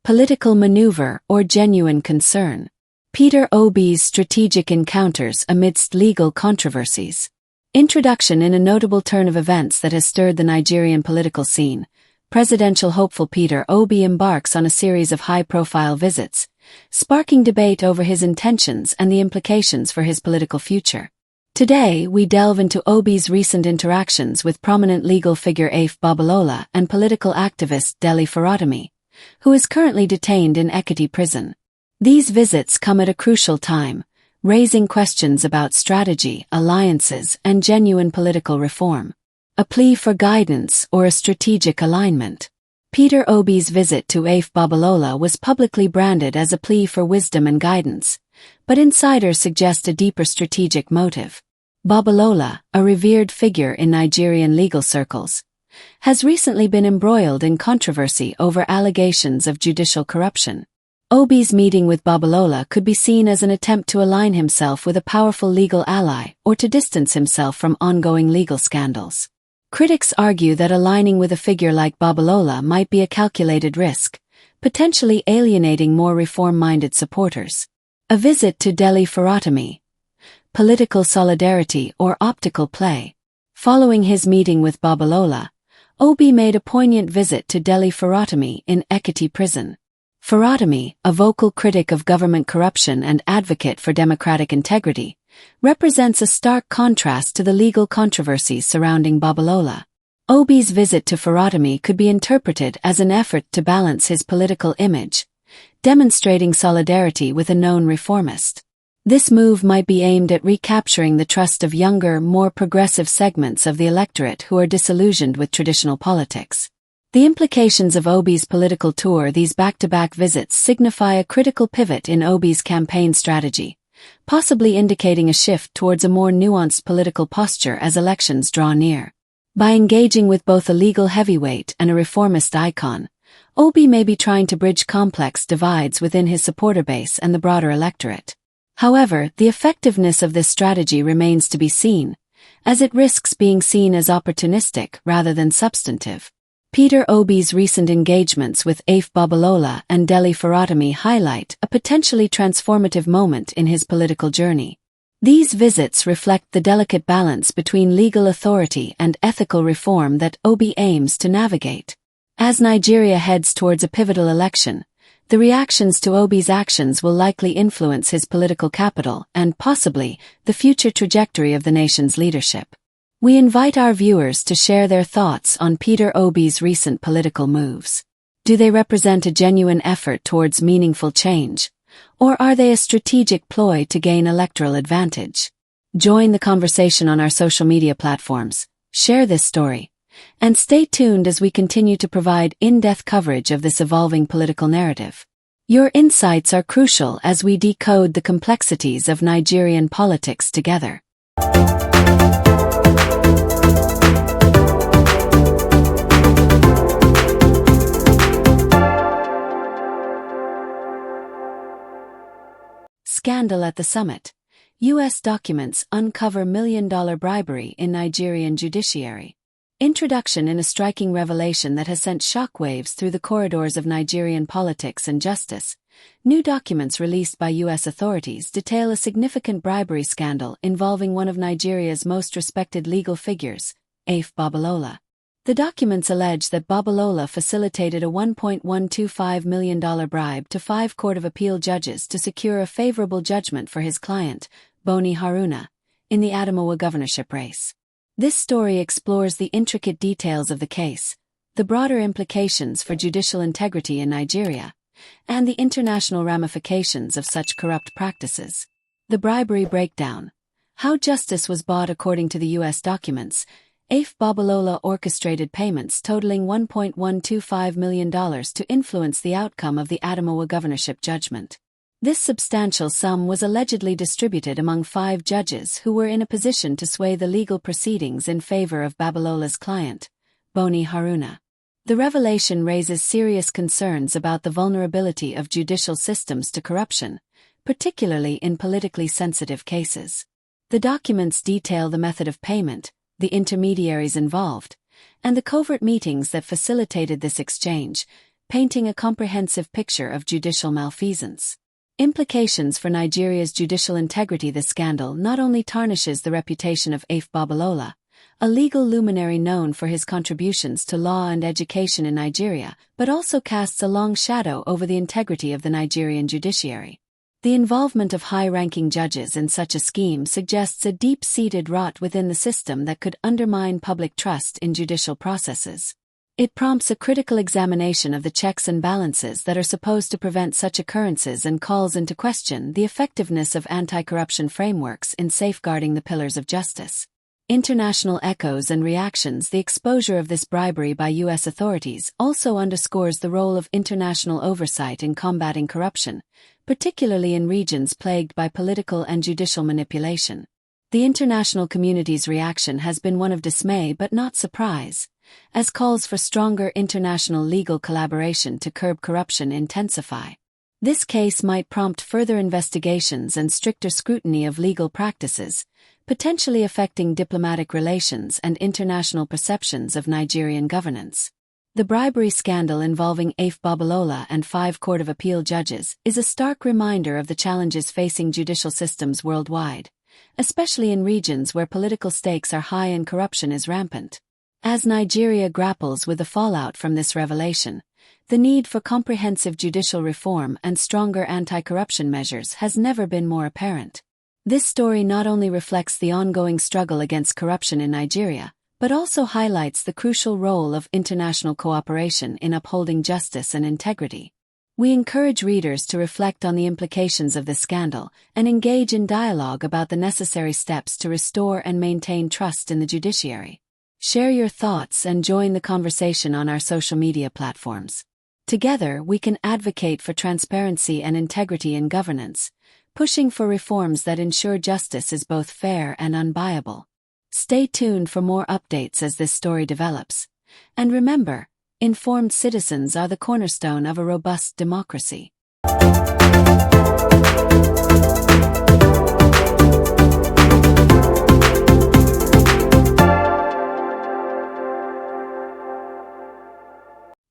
political maneuver or genuine concern. Peter Obi's strategic encounters amidst legal controversies. Introduction. In a notable turn of events that has stirred the Nigerian political scene, presidential hopeful Peter Obi embarks on a series of high-profile visits, sparking debate over his intentions and the implications for his political future. Today, we delve into Obi's recent interactions with prominent legal figure Afe Babalola and political activist Dele Farotimi, who is currently detained in Ekiti Prison. These visits come at a crucial time, raising questions about strategy, alliances, and genuine political reform. A plea for guidance or a strategic alignment. Peter Obi's visit to Afe Babalola was publicly branded as a plea for wisdom and guidance, but insiders suggest a deeper strategic motive. Babalola, a revered figure in Nigerian legal circles, has recently been embroiled in controversy over allegations of judicial corruption. Obi's meeting with Babalola could be seen as an attempt to align himself with a powerful legal ally or to distance himself from ongoing legal scandals. Critics argue that aligning with a figure like Babalola might be a calculated risk, potentially alienating more reform-minded supporters. A visit to Dele Farotimi. Political solidarity or optical play. Following his meeting with Babalola, Obi made a poignant visit to Dele Farotimi in Ekiti Prison. Farotimi, a vocal critic of government corruption and advocate for democratic integrity, represents a stark contrast to the legal controversies surrounding Babalola. Obi's visit to Farotimi could be interpreted as an effort to balance his political image, demonstrating solidarity with a known reformist. This move might be aimed at recapturing the trust of younger, more progressive segments of the electorate who are disillusioned with traditional politics. The implications of Obi's political tour. These back-to-back visits signify a critical pivot in Obi's campaign strategy, possibly indicating a shift towards a more nuanced political posture as elections draw near. By engaging with both a legal heavyweight and a reformist icon, Obi may be trying to bridge complex divides within his supporter base and the broader electorate. However, the effectiveness of this strategy remains to be seen, as it risks being seen as opportunistic rather than substantive. Peter Obi's recent engagements with Afe Babalola and Dele Farotimi highlight a potentially transformative moment in his political journey. These visits reflect the delicate balance between legal authority and ethical reform that Obi aims to navigate. As Nigeria heads towards a pivotal election, the reactions to Obi's actions will likely influence his political capital and, possibly, the future trajectory of the nation's leadership. We invite our viewers to share their thoughts on Peter Obi's recent political moves. Do they represent a genuine effort towards meaningful change, or are they a strategic ploy to gain electoral advantage? Join the conversation on our social media platforms, share this story, and stay tuned as we continue to provide in-depth coverage of this evolving political narrative. Your insights are crucial as we decode the complexities of Nigerian politics together. Scandal at the summit. U.S. documents uncover million-dollar bribery in Nigerian judiciary. Introduction. In a striking revelation that has sent shockwaves through the corridors of Nigerian politics and justice, new documents released by U.S. authorities detail a significant bribery scandal involving one of Nigeria's most respected legal figures, Afe Babalola. The documents allege that Babalola facilitated a $1.125 million bribe to 5 Court of Appeal judges to secure a favorable judgment for his client, Boni Haruna, in the Adamawa governorship race. This story explores the intricate details of the case, the broader implications for judicial integrity in Nigeria, and the international ramifications of such corrupt practices. The bribery breakdown. How justice was bought. According to the U.S. documents, Afe Babalola orchestrated payments totaling $1.125 million to influence the outcome of the Adamawa governorship judgment. This substantial sum was allegedly distributed among 5 judges who were in a position to sway the legal proceedings in favor of Babalola's client, Boni Haruna. The revelation raises serious concerns about the vulnerability of judicial systems to corruption, particularly in politically sensitive cases. The documents detail the method of payment, the intermediaries involved, and the covert meetings that facilitated this exchange, painting a comprehensive picture of judicial malfeasance. Implications for Nigeria's judicial integrity. The scandal not only tarnishes the reputation of Afe Babalola, a legal luminary known for his contributions to law and education in Nigeria, but also casts a long shadow over the integrity of the Nigerian judiciary. The involvement of high-ranking judges in such a scheme suggests a deep-seated rot within the system that could undermine public trust in judicial processes. It prompts a critical examination of the checks and balances that are supposed to prevent such occurrences and calls into question the effectiveness of anti-corruption frameworks in safeguarding the pillars of justice. International echoes and reactions. The exposure of this bribery by U.S. authorities also underscores the role of international oversight in combating corruption, particularly in regions plagued by political and judicial manipulation. The international community's reaction has been one of dismay but not surprise, as calls for stronger international legal collaboration to curb corruption intensify. This case might prompt further investigations and stricter scrutiny of legal practices, potentially affecting diplomatic relations and international perceptions of Nigerian governance. The bribery scandal involving Afe Babalola and 5 Court of Appeal judges is a stark reminder of the challenges facing judicial systems worldwide, especially in regions where political stakes are high and corruption is rampant. As Nigeria grapples with the fallout from this revelation, the need for comprehensive judicial reform and stronger anti-corruption measures has never been more apparent. This story not only reflects the ongoing struggle against corruption in Nigeria, but also highlights the crucial role of international cooperation in upholding justice and integrity. We encourage readers to reflect on the implications of this scandal and engage in dialogue about the necessary steps to restore and maintain trust in the judiciary. Share your thoughts and join the conversation on our social media platforms. Together, we can advocate for transparency and integrity in governance, pushing for reforms that ensure justice is both fair and unbiased. Stay tuned for more updates as this story develops. And remember, informed citizens are the cornerstone of a robust democracy.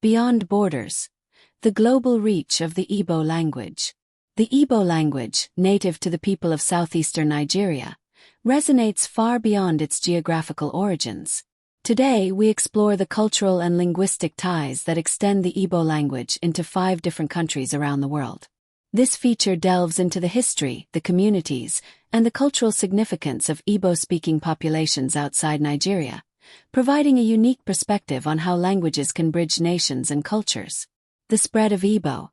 Beyond borders. The global reach of the Igbo language. The Igbo language, native to the people of southeastern Nigeria, resonates far beyond its geographical origins. Today, we explore the cultural and linguistic ties that extend the Igbo language into 5 different countries around the world. This feature delves into the history, the communities, and the cultural significance of Igbo-speaking populations outside Nigeria, providing a unique perspective on how languages can bridge nations and cultures. The spread of Igbo.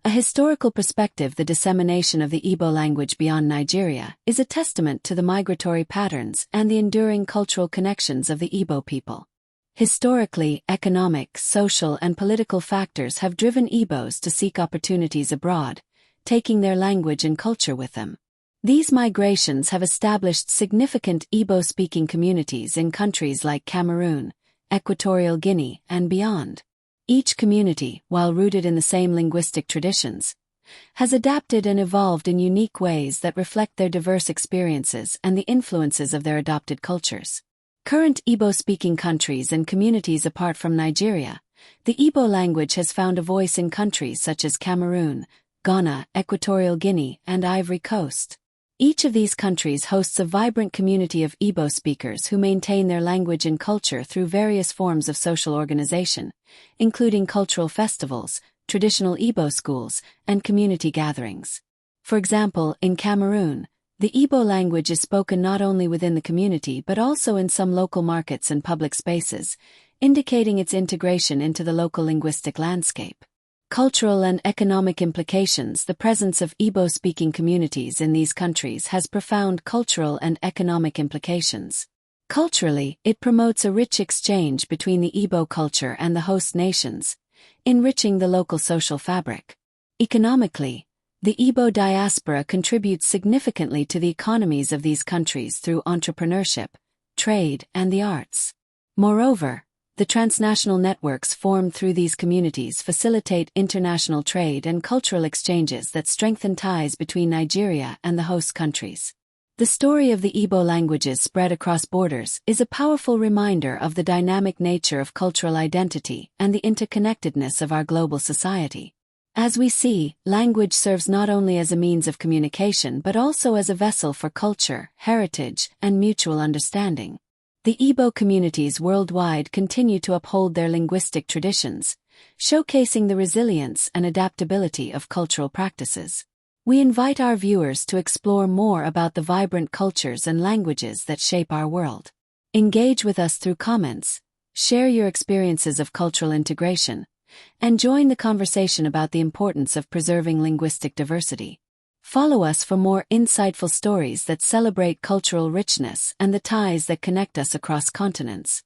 A historical perspective. The dissemination of the Igbo language beyond Nigeria is a testament to the migratory patterns and the enduring cultural connections of the Igbo people. Historically, economic, social, and political factors have driven Igbos to seek opportunities abroad, taking their language and culture with them. These migrations have established significant Igbo-speaking communities in countries like Cameroon, Equatorial Guinea, and beyond. Each community, while rooted in the same linguistic traditions, has adapted and evolved in unique ways that reflect their diverse experiences and the influences of their adopted cultures. Current Igbo-speaking countries and communities. Apart from Nigeria, the Igbo language has found a voice in countries such as Cameroon, Ghana, Equatorial Guinea, and Ivory Coast. Each of these countries hosts a vibrant community of Igbo speakers who maintain their language and culture through various forms of social organization, including cultural festivals, traditional Igbo schools, and community gatherings. For example, in Cameroon, the Igbo language is spoken not only within the community but also in some local markets and public spaces, indicating its integration into the local linguistic landscape. Cultural and economic implications. The presence of Igbo-speaking communities in these countries has profound cultural and economic implications. Culturally, it promotes a rich exchange between the Igbo culture and the host nations, enriching the local social fabric. Economically, the Igbo diaspora contributes significantly to the economies of these countries through entrepreneurship, trade, and the arts. Moreover, the transnational networks formed through these communities facilitate international trade and cultural exchanges that strengthen ties between Nigeria and the host countries. The story of the Igbo languages spread across borders is a powerful reminder of the dynamic nature of cultural identity and the interconnectedness of our global society. As we see, language serves not only as a means of communication but also as a vessel for culture, heritage, and mutual understanding. The Igbo communities worldwide continue to uphold their linguistic traditions, showcasing the resilience and adaptability of cultural practices. We invite our viewers to explore more about the vibrant cultures and languages that shape our world. Engage with us through comments, share your experiences of cultural integration, and join the conversation about the importance of preserving linguistic diversity. Follow us for more insightful stories that celebrate cultural richness and the ties that connect us across continents.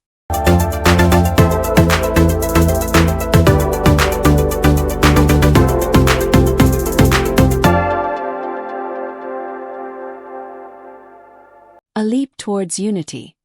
A leap towards unity.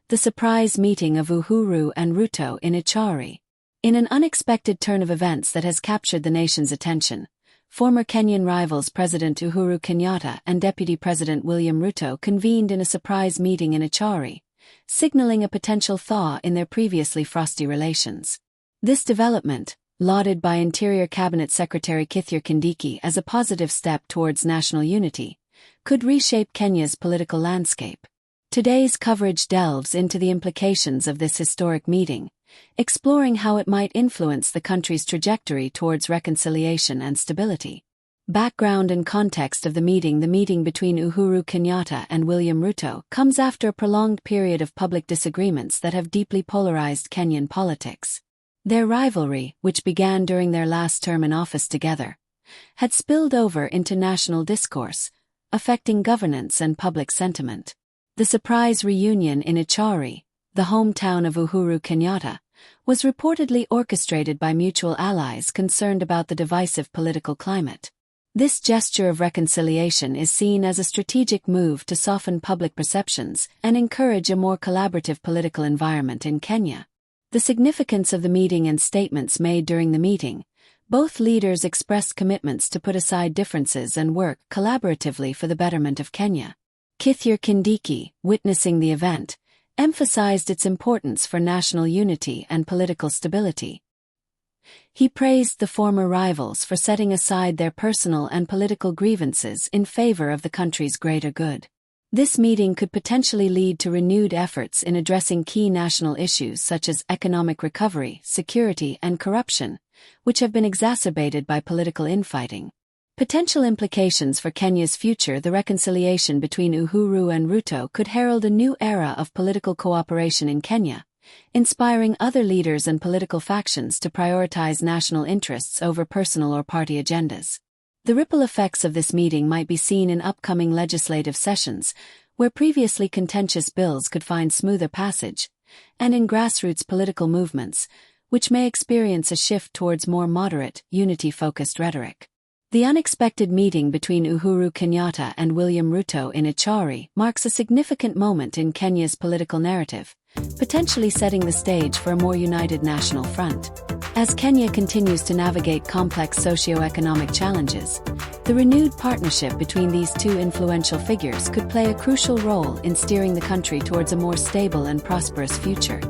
The surprise meeting of Uhuru and Ruto in Ichaweri. In an unexpected turn of events that has captured the nation's attention, former Kenyan rivals President Uhuru Kenyatta and Deputy President William Ruto convened in a surprise meeting in Ichaweri, signaling a potential thaw in their previously frosty relations. This development, lauded by Interior Cabinet Secretary Kindiki as a positive step towards national unity, could reshape Kenya's political landscape. Today's coverage delves into the implications of this historic meeting, exploring how it might influence the country's trajectory towards reconciliation and stability. Background and context of the meeting. The meeting between Uhuru Kenyatta and William Ruto comes after a prolonged period of public disagreements that have deeply polarized Kenyan politics. Their rivalry, which began during their last term in office together, had spilled over into national discourse, affecting governance and public sentiment. The surprise reunion in Ichaweri, the hometown of Uhuru Kenyatta, was reportedly orchestrated by mutual allies concerned about the divisive political climate. This gesture of reconciliation is seen as a strategic move to soften public perceptions and encourage a more collaborative political environment in Kenya. The significance of the meeting and statements made during the meeting. Both leaders expressed commitments to put aside differences and work collaboratively for the betterment of Kenya. Kindiki, witnessing the event, emphasized its importance for national unity and political stability. He praised the former rivals for setting aside their personal and political grievances in favor of the country's greater good. This meeting could potentially lead to renewed efforts in addressing key national issues such as economic recovery, security, and corruption, which have been exacerbated by political infighting. Potential implications for Kenya's future. The reconciliation between Uhuru and Ruto could herald a new era of political cooperation in Kenya, inspiring other leaders and political factions to prioritize national interests over personal or party agendas. The ripple effects of this meeting might be seen in upcoming legislative sessions, where previously contentious bills could find smoother passage, and in grassroots political movements, which may experience a shift towards more moderate, unity-focused rhetoric. The unexpected meeting between Uhuru Kenyatta and William Ruto in Ichaweri marks a significant moment in Kenya's political narrative, potentially setting the stage for a more united national front. As Kenya continues to navigate complex socio-economic challenges, the renewed partnership between these two influential figures could play a crucial role in steering the country towards a more stable and prosperous future.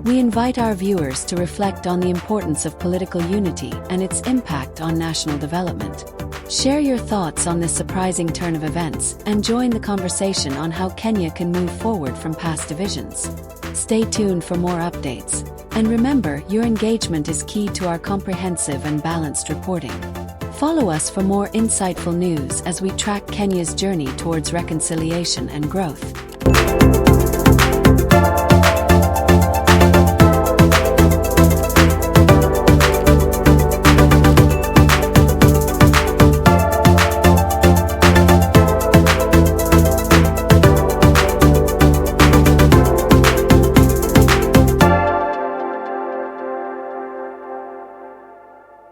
We invite our viewers to reflect on the importance of political unity and its impact on national development. Share your thoughts on this surprising turn of events and join the conversation on how Kenya can move forward from past divisions. Stay tuned for more updates, and remember, your engagement is key to our comprehensive and balanced reporting. Follow us for more insightful news as we track Kenya's journey towards reconciliation and growth.